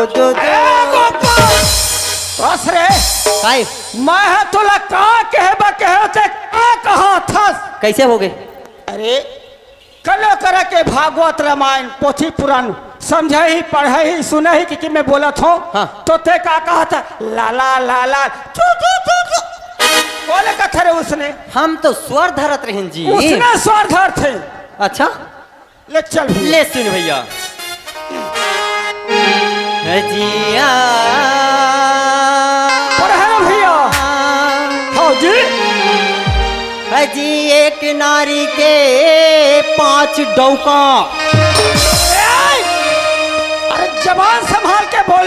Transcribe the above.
दो बस रे काय मैं तुला का कहबा कहते का कहा था। कैसे हो गए? अरे कलो कर के भागवत रामायण पोथी पुराण समझे ही पढ़े ही सुने ही कि मैं बोलत हूँ। हाँ। तो ते का कहा था लाला लाला चू चू चू चू बोले का थे उसने। हम तो स्वर धरत रहें जी। उसने स्वर धर थे। अच्छा ले चल भैया। ले सुन भैया। जिया पढ़े ना भैया। हाँ जी। जी एक नारी के 5 डौका। अरे जबान संभाल के बोल।